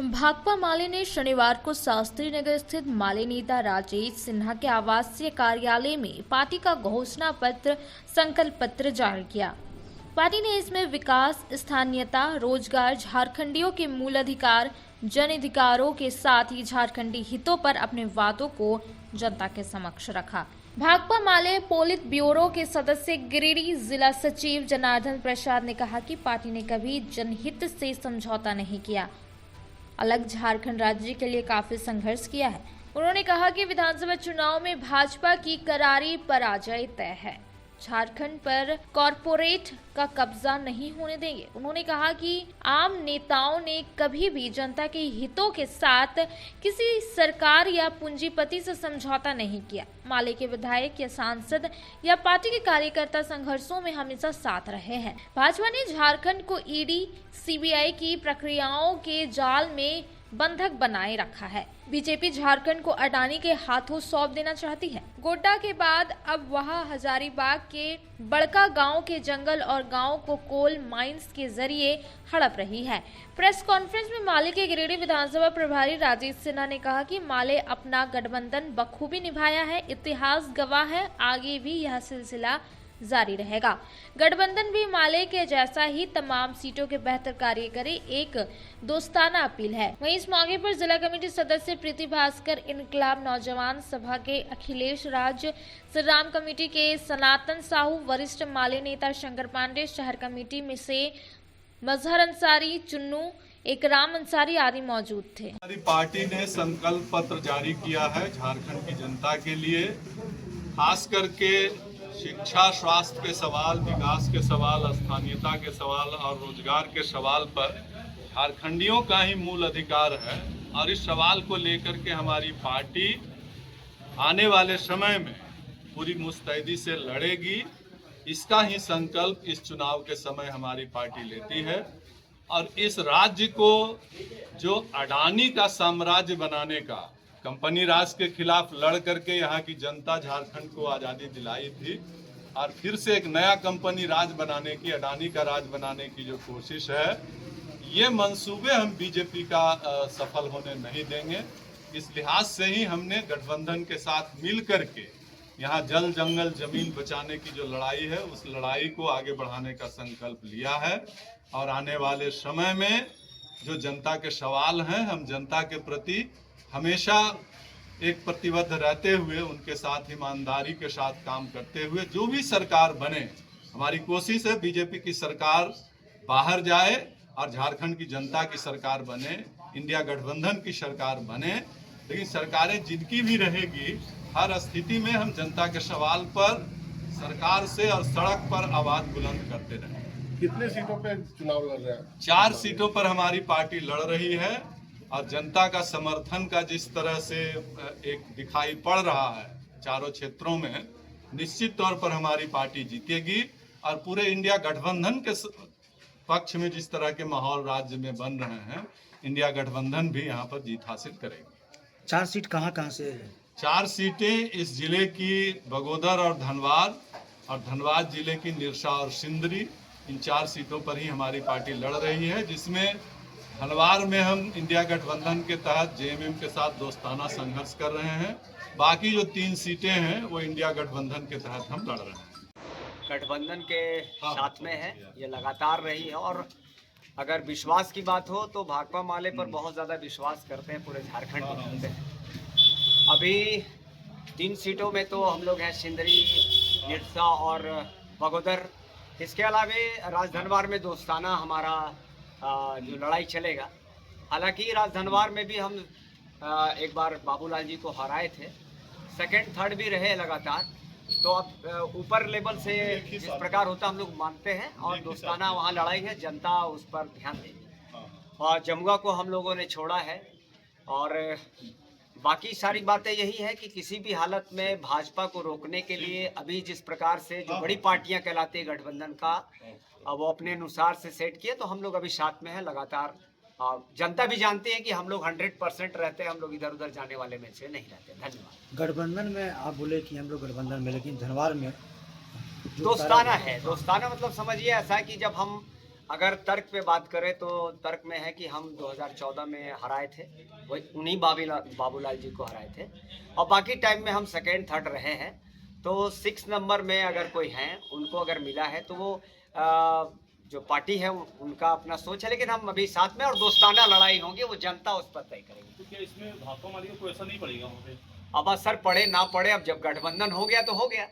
भाकपा माले ने शनिवार को शास्त्री नगर स्थित माले नेता राजेश सिन्हा के आवासीय कार्यालय में पार्टी का घोषणा पत्र संकल्प पत्र जारी किया। पार्टी ने इसमें विकास, स्थानीयता, रोजगार, झारखंडियों के मूल अधिकार, जन अधिकारों के साथ ही झारखंडी हितों पर अपने वादों को जनता के समक्ष रखा। भाकपा माले पोलित ब्यूरो के सदस्य गिरिडीह जिला सचिव जनार्दन प्रसाद ने कहा कि पार्टी ने कभी जनहित से समझौता नहीं किया, अलग झारखंड राज्य के लिए काफी संघर्ष किया है। उन्होंने कहा कि विधानसभा चुनाव में भाजपा की करारी पराजय तय है। झारखंड पर कॉरपोरेट का कब्जा नहीं होने देंगे। उन्होंने कहा कि आम नेताओं ने कभी भी जनता के हितों के साथ किसी सरकार या पूंजीपति से समझौता नहीं किया। माले के विधायक या सांसद या पार्टी के कार्यकर्ता संघर्षों में हमेशा साथ रहे हैं। भाजपा ने झारखंड को ईडी, सीबीआई की प्रक्रियाओं के जाल में बंधक बनाए रखा है। बीजेपी झारखंड को अडानी के हाथों सौंप देना चाहती है। गोड्डा के बाद अब वह हजारीबाग के बड़का गांव के जंगल और गांव को कोल माइंस के जरिए हड़प रही है। प्रेस कॉन्फ्रेंस में माले के गिरिडीह विधानसभा प्रभारी राजेश सिन्हा ने कहा कि माले अपना गठबंधन बखूबी निभाया है। इतिहास गवाह है, आगे भी यह सिलसिला जारी रहेगा। गठबंधन भी माले के जैसा ही तमाम सीटों के बेहतर कार्य करे, एक दोस्ताना अपील है। वहीं इस मौके पर जिला कमेटी सदस्य प्रीति भास्कर, इनकलाब नौजवान सभा के अखिलेश राज, श्री राम कमेटी के सनातन साहू, वरिष्ठ माले नेता शंकर पांडे, शहर कमेटी में से मजहर अंसारी, चुन्नू, एकराम अंसारी आदि मौजूद थे। हमारी पार्टी ने संकल्प पत्र जारी किया है झारखंड की जनता के लिए, खास करके शिक्षा, स्वास्थ्य के सवाल, विकास के सवाल, स्थानीयता के सवाल और रोजगार के सवाल पर झारखंडियों का ही मूल अधिकार है। और इस सवाल को लेकर के हमारी पार्टी आने वाले समय में पूरी मुस्तैदी से लड़ेगी। इसका ही संकल्प इस चुनाव के समय हमारी पार्टी लेती है। और इस राज्य को जो अडानी का साम्राज्य बनाने का, कंपनी राज के खिलाफ लड़ करके यहाँ की जनता झारखंड को आज़ादी दिलाई थी, और फिर से एक नया कंपनी राज बनाने की, अडानी का राज बनाने की जो कोशिश है, ये मंसूबे हम बीजेपी का सफल होने नहीं देंगे। इस लिहाज से ही हमने गठबंधन के साथ मिल करके यहाँ जल, जंगल, जमीन बचाने की जो लड़ाई है, उस लड़ाई को आगे बढ़ाने का संकल्प लिया है। और आने वाले समय में जो जनता के सवाल हैं, हम जनता के प्रति हमेशा एक प्रतिबद्ध रहते हुए, उनके साथ ईमानदारी के साथ काम करते हुए, जो भी सरकार बने, हमारी कोशिश है बीजेपी की सरकार बाहर जाए और झारखंड की जनता की सरकार बने, इंडिया गठबंधन की सरकार बने। लेकिन सरकारें जिनकी भी रहेगी, हर स्थिति में हम जनता के सवाल पर सरकार से और सड़क पर आवाज बुलंद करते रहें। कितने सीटों पे चुनाव लड़ रहे हैं? 4 सीटों पर हमारी पार्टी लड़ रही है। और जनता का समर्थन का जिस तरह से एक दिखाई पड़ रहा है चारों क्षेत्रों में, निश्चित तौर पर हमारी पार्टी जीतेगी। और पूरे इंडिया गठबंधन के पक्ष में जिस तरह के माहौल राज्य में बन रहे हैं, इंडिया गठबंधन भी यहाँ पर जीत हासिल करेगी। 4 सीट कहाँ से है? 4 सीटें इस जिले की बगोदर और धनबाद, और धनबाद जिले की निरसा और सिंदरी, इन 4 सीटों पर ही हमारी पार्टी लड़ रही है। जिसमें धनबाद में हम इंडिया गठबंधन के तहत जेएमएम के साथ दोस्ताना संघर्ष कर रहे हैं। बाकी जो 3 सीटें हैं वो इंडिया गठबंधन के तहत हम लड़ रहे हैं। गठबंधन के साथ में है, ये लगातार रही है। और अगर विश्वास की बात हो तो भाकपा माले पर बहुत ज़्यादा विश्वास करते हैं पूरे झारखंड के जनते हैं। अभी 3 सीटों में तो हम लोग हैं, सिंदरी, निरसा और बगोदर। इसके अलावा राजधनवार में दोस्ताना हमारा जो लड़ाई चलेगा। हालांकि राजधनवार में भी हम एक बार बाबूलाल जी को हराए थे, 2nd, 3rd भी रहे लगातार। तो अब ऊपर लेवल से जिस प्रकार होता हम लोग मानते हैं, और दोस्ताना वहाँ लड़ाई है, जनता उस पर ध्यान देगी। और जमुआ को हम लोगों ने छोड़ा है। और बाकी सारी बातें यही है कि किसी भी हालत में भाजपा को रोकने के लिए अभी जिस प्रकार से जो बड़ी पार्टियां कहलाती है गठबंधन का, वो अपने अनुसार से सेट किए, तो हम लोग अभी साथ में हैं लगातार। जनता भी जानती है कि हम लोग 100% रहते हैं, हम लोग इधर उधर जाने वाले में से नहीं रहते। धन्यवाद। गठबंधन में आप बोले कि हम लोग गठबंधन में, लेकिन धनबाद में दोस्ताना है। दोस्ताना मतलब समझिए ऐसा है कि जब हम अगर तर्क पे बात करें तो तर्क में है कि हम 2014 में हराए थे, वही उन्हीं बाबूलाल जी को हराए थे, और बाकी टाइम में हम सेकेंड थर्ड रहे हैं। तो 6 नंबर में अगर कोई हैं, उनको अगर मिला है तो वो जो पार्टी है उनका अपना सोच है, लेकिन हम अभी साथ में और दोस्ताना लड़ाई होंगी, वो जनता उस पर तय करेगी। तो क्या इसमें भाकपा माले को कोई असर नहीं पड़ेगा वहाँ पे? अब असर पड़े ना पड़े, अब जब गठबंधन हो गया तो हो गया।